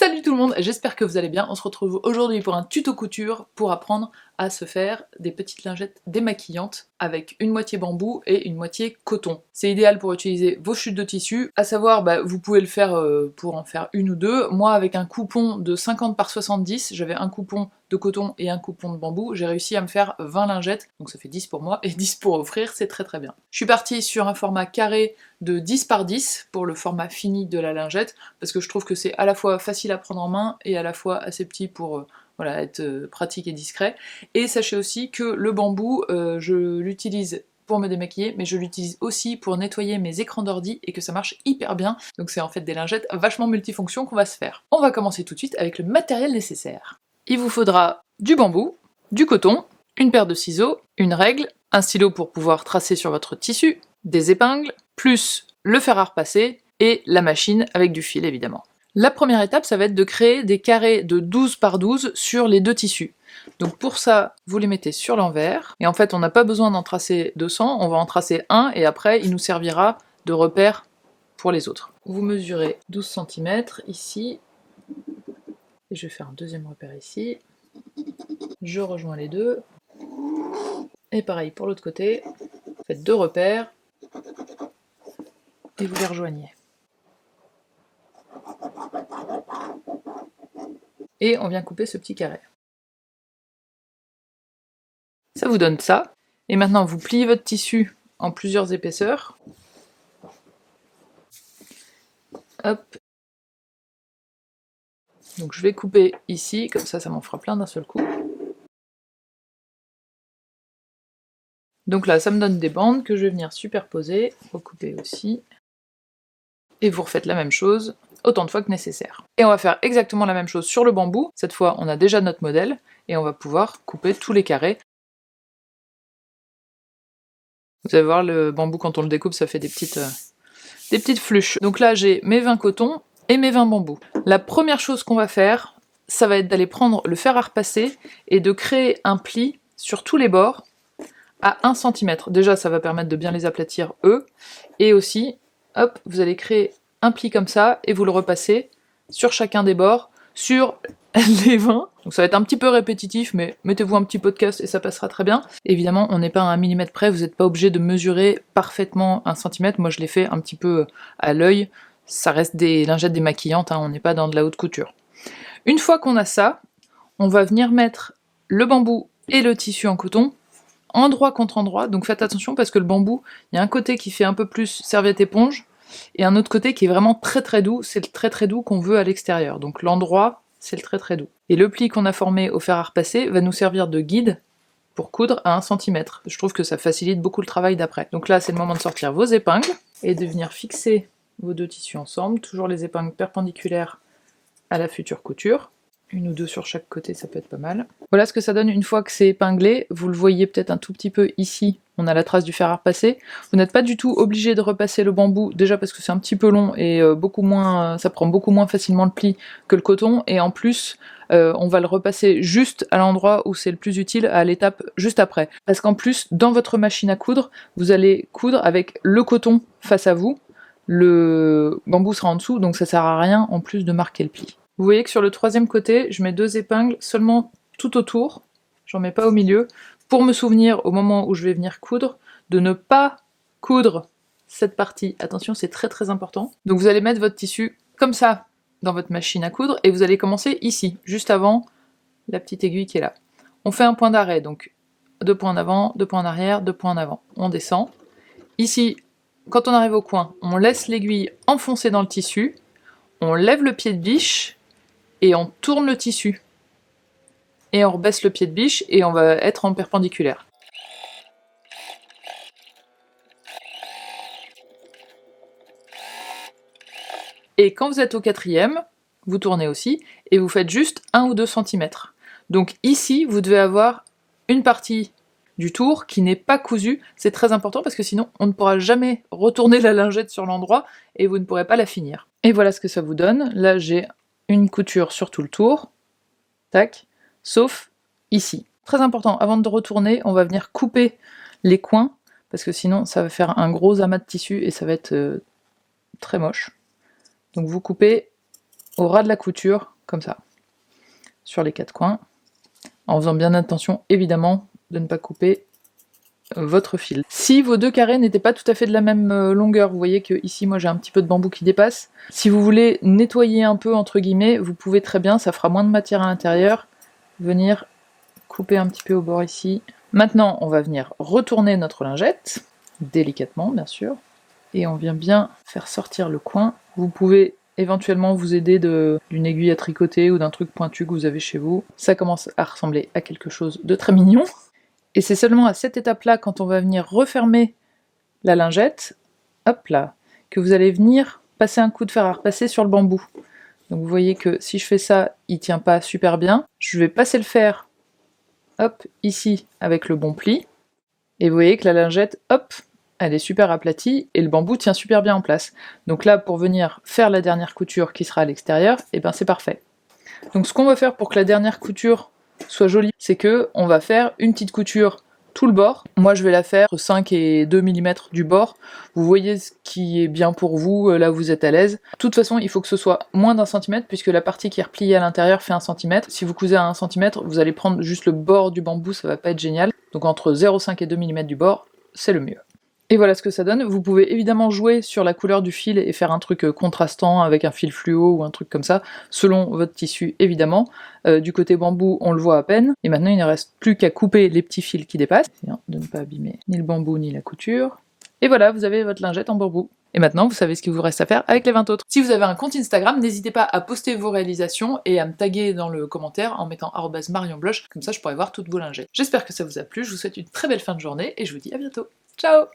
Salut tout le monde, j'espère que vous allez bien. On se retrouve aujourd'hui pour un tuto couture pour apprendre à se faire des petites lingettes démaquillantes avec une moitié bambou et une moitié coton. C'est idéal pour utiliser vos chutes de tissu, à savoir vous pouvez le faire pour en faire une ou deux. Moi avec un coupon de 50 par 70, j'avais un coupon de coton et un coupon de bambou, j'ai réussi à me faire 20 lingettes, donc ça fait 10 pour moi et 10 pour offrir, c'est très bien. Je suis partie sur un format carré de 10 par 10 pour le format fini de la lingette, parce que je trouve que c'est à la fois facile à prendre en main et à la fois assez petit pour voilà, être pratique et discret. Et sachez aussi que le bambou, je l'utilise pour me démaquiller, mais je l'utilise aussi pour nettoyer mes écrans d'ordi et que ça marche hyper bien. Donc c'est en fait des lingettes vachement multifonctions qu'on va se faire. On va commencer tout de suite avec le matériel nécessaire. Il vous faudra du bambou, du coton, une paire de ciseaux, une règle, un stylo pour pouvoir tracer sur votre tissu, des épingles, plus le fer à repasser et la machine avec du fil évidemment. La première étape, ça va être de créer des carrés de 12 par 12 sur les deux tissus. Donc pour ça, vous les mettez sur l'envers, et en fait on n'a pas besoin d'en tracer 200, on va en tracer un, et après il nous servira de repère pour les autres. Vous mesurez 12 cm ici, et je vais faire un deuxième repère ici. Je rejoins les deux, et pareil pour l'autre côté, vous faites deux repères, et vous les rejoignez. Et on vient couper ce petit carré. Ça vous donne ça, et maintenant vous pliez votre tissu en plusieurs épaisseurs. Hop. Donc je vais couper ici, comme ça m'en fera plein d'un seul coup. Donc là, ça me donne des bandes que je vais venir superposer, recouper aussi. Et vous refaites la même chose autant de fois que nécessaire. Et on va faire exactement la même chose sur le bambou. Cette fois, on a déjà notre modèle, et on va pouvoir couper tous les carrés. Vous allez voir, le bambou, quand on le découpe, ça fait des petites fluches. Donc là, j'ai mes 20 cotons et mes 20 bambous. La première chose qu'on va faire, ça va être d'aller prendre le fer à repasser et de créer un pli sur tous les bords à 1 cm. Déjà, ça va permettre de bien les aplatir, eux. Et aussi, hop, vous allez créer un pli comme ça, et vous le repassez sur chacun des bords, sur les 20. Donc ça va être un petit peu répétitif, mais mettez-vous un petit podcast et ça passera très bien. Évidemment, on n'est pas à 1 mm près, vous n'êtes pas obligé de mesurer parfaitement 1 cm. Moi, je l'ai fait un petit peu à l'œil. Ça reste des lingettes démaquillantes, hein, on n'est pas dans de la haute couture. Une fois qu'on a ça, on va venir mettre le bambou et le tissu en coton endroit contre endroit, donc faites attention parce que le bambou, il y a un côté qui fait un peu plus serviette éponge, et un autre côté qui est vraiment très doux, c'est le très doux qu'on veut à l'extérieur, donc l'endroit, c'est le très doux. Et le pli qu'on a formé au fer à repasser va nous servir de guide pour coudre à 1 cm. Je trouve que ça facilite beaucoup le travail d'après. Donc là, c'est le moment de sortir vos épingles, et de venir fixer vos deux tissus ensemble, toujours les épingles perpendiculaires à la future couture. Une ou deux sur chaque côté, ça peut être pas mal. Voilà ce que ça donne une fois que c'est épinglé. Vous le voyez peut-être un tout petit peu ici, on a la trace du fer à repasser. Vous n'êtes pas du tout obligé de repasser le bambou, déjà parce que c'est un petit peu long et ça prend beaucoup moins facilement le pli que le coton, et en plus, on va le repasser juste à l'endroit où c'est le plus utile, à l'étape juste après. Parce qu'en plus, dans votre machine à coudre, vous allez coudre avec le coton face à vous, le bambou sera en dessous, donc ça sert à rien en plus de marquer le pli. Vous voyez que sur le troisième côté, je mets deux épingles seulement tout autour, j'en mets pas au milieu, pour me souvenir au moment où je vais venir coudre, de ne pas coudre cette partie. Attention, c'est très important. Donc vous allez mettre votre tissu comme ça dans votre machine à coudre, et vous allez commencer ici, juste avant la petite aiguille qui est là. On fait un point d'arrêt, donc 2 points en avant, 2 points en arrière, 2 points en avant. On descend. Ici, quand on arrive au coin, on laisse l'aiguille enfoncer dans le tissu, on lève le pied de biche, et on tourne le tissu. Et on rebaisse le pied de biche, et on va être en perpendiculaire. Et quand vous êtes au quatrième, vous tournez aussi, et vous faites juste 1 ou 2 cm. Donc ici, vous devez avoir une partie du tour qui n'est pas cousue, c'est très important parce que sinon on ne pourra jamais retourner la lingette sur l'endroit, et vous ne pourrez pas la finir. Et voilà ce que ça vous donne. Là j'ai une couture sur tout le tour, tac, sauf ici. Très important, avant de retourner, on va venir couper les coins, parce que sinon ça va faire un gros amas de tissu et ça va être très moche. Donc vous coupez au ras de la couture, comme ça, sur les 4 coins, en faisant bien attention, évidemment, de ne pas couper votre fil. Si vos 2 carrés n'étaient pas tout à fait de la même longueur, vous voyez que ici moi j'ai un petit peu de bambou qui dépasse, si vous voulez nettoyer un peu entre guillemets, vous pouvez très bien, ça fera moins de matière à l'intérieur, venir couper un petit peu au bord ici. Maintenant on va venir retourner notre lingette, délicatement bien sûr, et on vient bien faire sortir le coin. Vous pouvez éventuellement vous aider d'une aiguille à tricoter ou d'un truc pointu que vous avez chez vous. Ça commence à ressembler à quelque chose de très mignon. Et c'est seulement à cette étape-là, quand on va venir refermer la lingette, hop là, que vous allez venir passer un coup de fer à repasser sur le bambou. Donc vous voyez que si je fais ça, il tient pas super bien. Je vais passer le fer, hop, ici, avec le bon pli. Et vous voyez que la lingette, hop, elle est super aplatie et le bambou tient super bien en place. Donc là, pour venir faire la dernière couture qui sera à l'extérieur, et ben c'est parfait. Donc ce qu'on va faire pour que la dernière couture soit jolie, c'est que on va faire une petite couture tout le bord. Moi je vais la faire entre 5 et 2 mm du bord. Vous voyez ce qui est bien pour vous, là où vous êtes à l'aise. De toute façon il faut que ce soit moins d'1 cm puisque la partie qui est repliée à l'intérieur fait 1 cm. Si vous cousez à 1 cm, vous allez prendre juste le bord du bambou, ça va pas être génial. Donc entre 0,5 et 2 mm du bord, c'est le mieux. Et voilà ce que ça donne. Vous pouvez évidemment jouer sur la couleur du fil et faire un truc contrastant avec un fil fluo ou un truc comme ça, selon votre tissu évidemment. Du côté bambou, on le voit à peine. Et maintenant, il ne reste plus qu'à couper les petits fils qui dépassent, de ne pas abîmer ni le bambou ni la couture. Et voilà, vous avez votre lingette en bambou. Et maintenant, vous savez ce qu'il vous reste à faire avec les 20 autres. Si vous avez un compte Instagram, n'hésitez pas à poster vos réalisations et à me taguer dans le commentaire en mettant @marionbloch, comme ça je pourrai voir toutes vos lingettes. J'espère que ça vous a plu, je vous souhaite une très belle fin de journée et je vous dis à bientôt. Ciao!